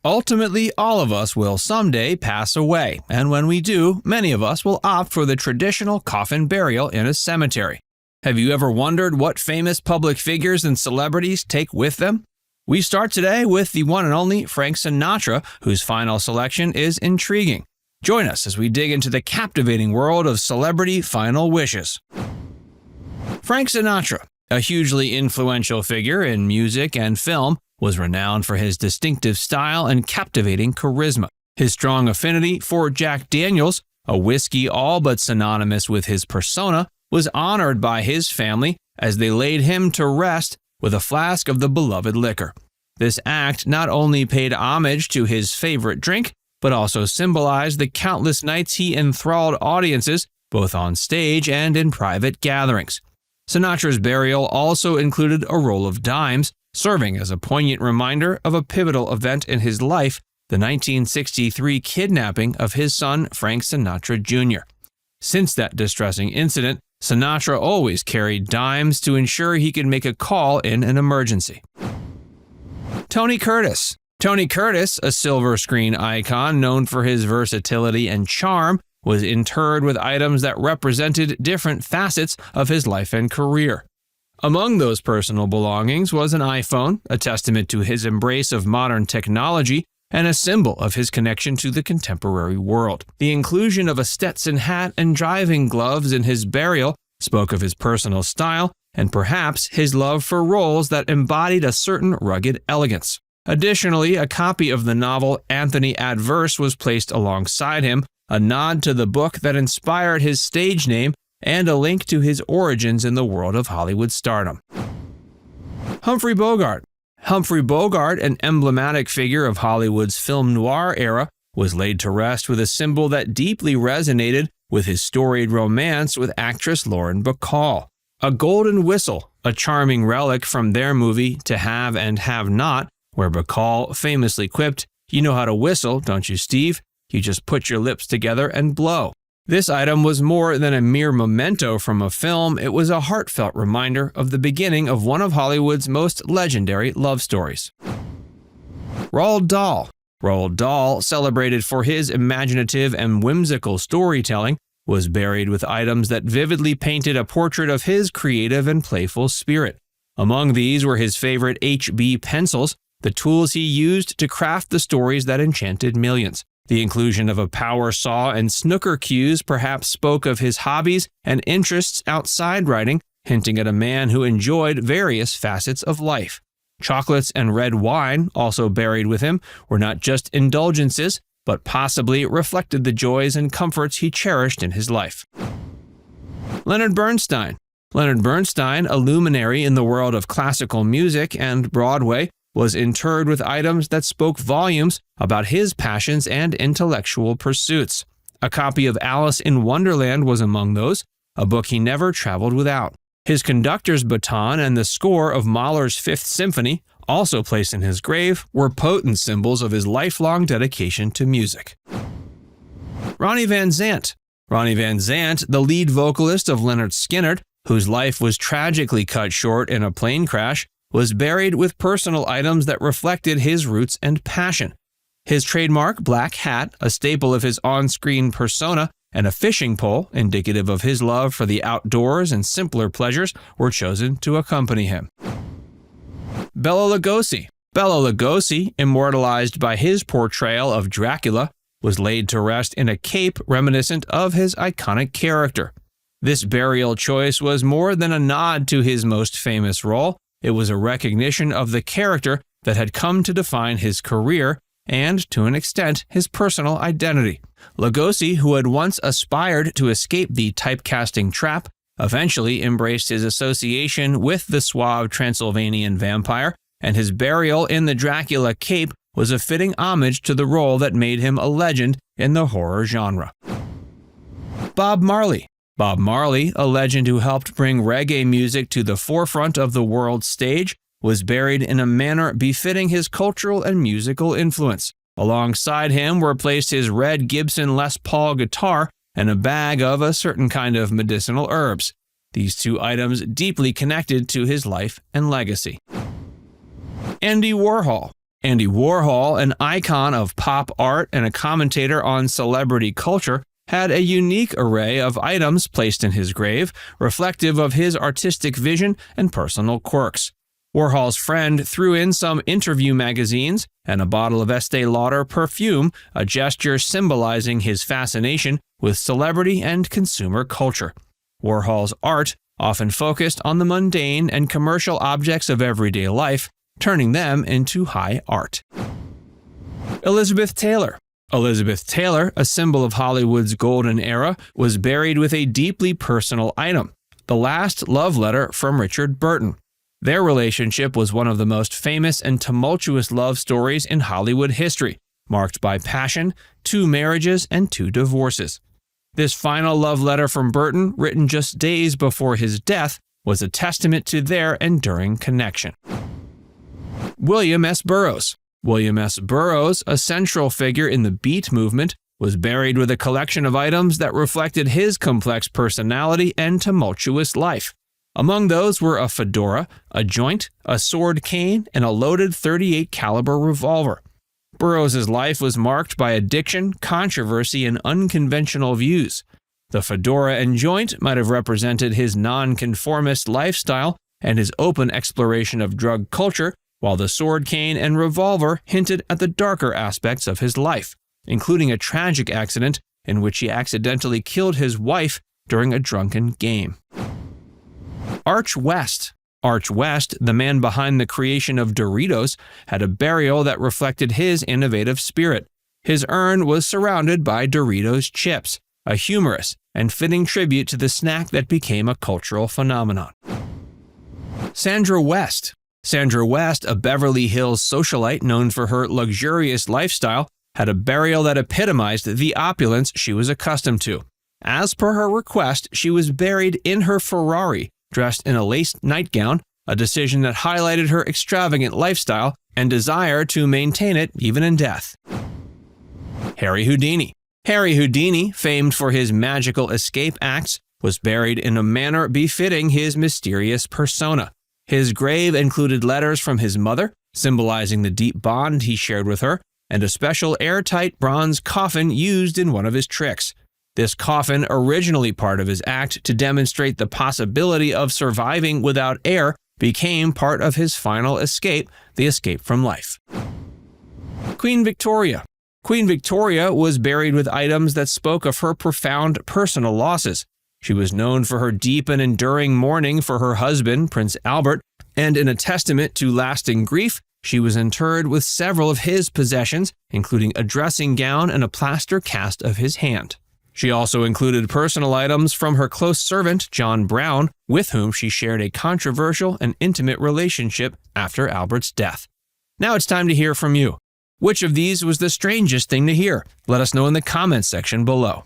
Ultimately, all of us will someday pass away, and when we do, many of us will opt for the traditional coffin burial in a cemetery. Have you ever wondered what famous public figures and celebrities take with them? We start today with the one and only Frank Sinatra, whose final selection is intriguing. Join us as we dig into the captivating world of celebrity final wishes. Frank Sinatra, a hugely influential figure in music and film, was renowned for his distinctive style and captivating charisma. His strong affinity for Jack Daniels, a whiskey all but synonymous with his persona, was honored by his family as they laid him to rest with a flask of the beloved liquor. This act not only paid homage to his favorite drink, but also symbolized the countless nights he enthralled audiences, both on stage and in private gatherings. Sinatra's burial also included a roll of dimes, serving as a poignant reminder of a pivotal event in his life, the 1963 kidnapping of his son Frank Sinatra Jr. Since that distressing incident, Sinatra always carried dimes to ensure he could make a call in an emergency. Tony Curtis. Tony Curtis, a silver screen icon known for his versatility and charm, was interred with items that represented different facets of his life and career. Among those personal belongings was an iPhone, a testament to his embrace of modern technology and a symbol of his connection to the contemporary world. The inclusion of a Stetson hat and driving gloves in his burial spoke of his personal style and perhaps his love for roles that embodied a certain rugged elegance. Additionally, a copy of the novel Anthony Adverse was placed alongside him, a nod to the book that inspired his stage name and a link to his origins in the world of Hollywood stardom. Humphrey Bogart. Humphrey Bogart, an emblematic figure of Hollywood's film noir era, was laid to rest with a symbol that deeply resonated with his storied romance with actress Lauren Bacall. A golden whistle, a charming relic from their movie To Have and Have Not, where Bacall famously quipped, "You know how to whistle, don't you, Steve? You just put your lips together and blow." This item was more than a mere memento from a film, it was a heartfelt reminder of the beginning of one of Hollywood's most legendary love stories. Roald Dahl. Roald Dahl, celebrated for his imaginative and whimsical storytelling, was buried with items that vividly painted a portrait of his creative and playful spirit. Among these were his favorite HB pencils, the tools he used to craft the stories that enchanted millions. The inclusion of a power saw and snooker cues perhaps spoke of his hobbies and interests outside writing, hinting at a man who enjoyed various facets of life. Chocolates and red wine, also buried with him, were not just indulgences, but possibly reflected the joys and comforts he cherished in his life. Leonard Bernstein. Leonard Bernstein, a luminary in the world of classical music and Broadway, was interred with items that spoke volumes about his passions and intellectual pursuits. A copy of Alice in Wonderland was among those, a book he never traveled without. His conductor's baton and the score of Mahler's Fifth Symphony, also placed in his grave, were potent symbols of his lifelong dedication to music. Ronnie Van Zant. Ronnie Van Zant, the lead vocalist of Lynyrd Skynyrd, whose life was tragically cut short in a plane crash, was buried with personal items that reflected his roots and passion. His trademark black hat, a staple of his on-screen persona, and a fishing pole, indicative of his love for the outdoors and simpler pleasures, were chosen to accompany him. Bela Lugosi. Bela Lugosi, immortalized by his portrayal of Dracula, was laid to rest in a cape reminiscent of his iconic character. This burial choice was more than a nod to his most famous role. It was a recognition of the character that had come to define his career and, to an extent, his personal identity. Lugosi, who had once aspired to escape the typecasting trap, eventually embraced his association with the suave Transylvanian vampire, and his burial in the Dracula cape was a fitting homage to the role that made him a legend in the horror genre. Bob Marley. Bob Marley, a legend who helped bring reggae music to the forefront of the world stage, was buried in a manner befitting his cultural and musical influence. Alongside him were placed his red Gibson Les Paul guitar and a bag of a certain kind of medicinal herbs. These two items deeply connected to his life and legacy. Andy Warhol. Andy Warhol, an icon of pop art and a commentator on celebrity culture, had a unique array of items placed in his grave, reflective of his artistic vision and personal quirks. Warhol's friend threw in some interview magazines and a bottle of Estee Lauder perfume, a gesture symbolizing his fascination with celebrity and consumer culture. Warhol's art often focused on the mundane and commercial objects of everyday life, turning them into high art. Elizabeth Taylor. Elizabeth Taylor, a symbol of Hollywood's golden era, was buried with a deeply personal item, the last love letter from Richard Burton. Their relationship was one of the most famous and tumultuous love stories in Hollywood history, marked by passion, 2 marriages, and 2 divorces. This final love letter from Burton, written just days before his death, was a testament to their enduring connection. William S. Burroughs. William S. Burroughs, a central figure in the Beat movement, was buried with a collection of items that reflected his complex personality and tumultuous life. Among those were a fedora, a joint, a sword cane, and a loaded .38 caliber revolver. Burroughs' life was marked by addiction, controversy, and unconventional views. The fedora and joint might have represented his nonconformist lifestyle and his open exploration of drug culture, while the sword cane and revolver hinted at the darker aspects of his life, including a tragic accident in which he accidentally killed his wife during a drunken game. Arch West. Arch West, the man behind the creation of Doritos, had a burial that reflected his innovative spirit. His urn was surrounded by Doritos chips, a humorous and fitting tribute to the snack that became a cultural phenomenon. Sandra West. Sandra West, a Beverly Hills socialite known for her luxurious lifestyle, had a burial that epitomized the opulence she was accustomed to. As per her request, she was buried in her Ferrari, dressed in a lace nightgown, a decision that highlighted her extravagant lifestyle and desire to maintain it even in death. Harry Houdini. Harry Houdini, famed for his magical escape acts, was buried in a manner befitting his mysterious persona. His grave included letters from his mother, symbolizing the deep bond he shared with her, and a special airtight bronze coffin used in one of his tricks. This coffin, originally part of his act to demonstrate the possibility of surviving without air, became part of his final escape, the escape from life. Queen Victoria. Queen Victoria was buried with items that spoke of her profound personal losses. She was known for her deep and enduring mourning for her husband, Prince Albert, and in a testament to lasting grief, she was interred with several of his possessions, including a dressing gown and a plaster cast of his hand. She also included personal items from her close servant, John Brown, with whom she shared a controversial and intimate relationship after Albert's death. Now it's time to hear from you. Which of these was the strangest thing to hear? Let us know in the comments section below.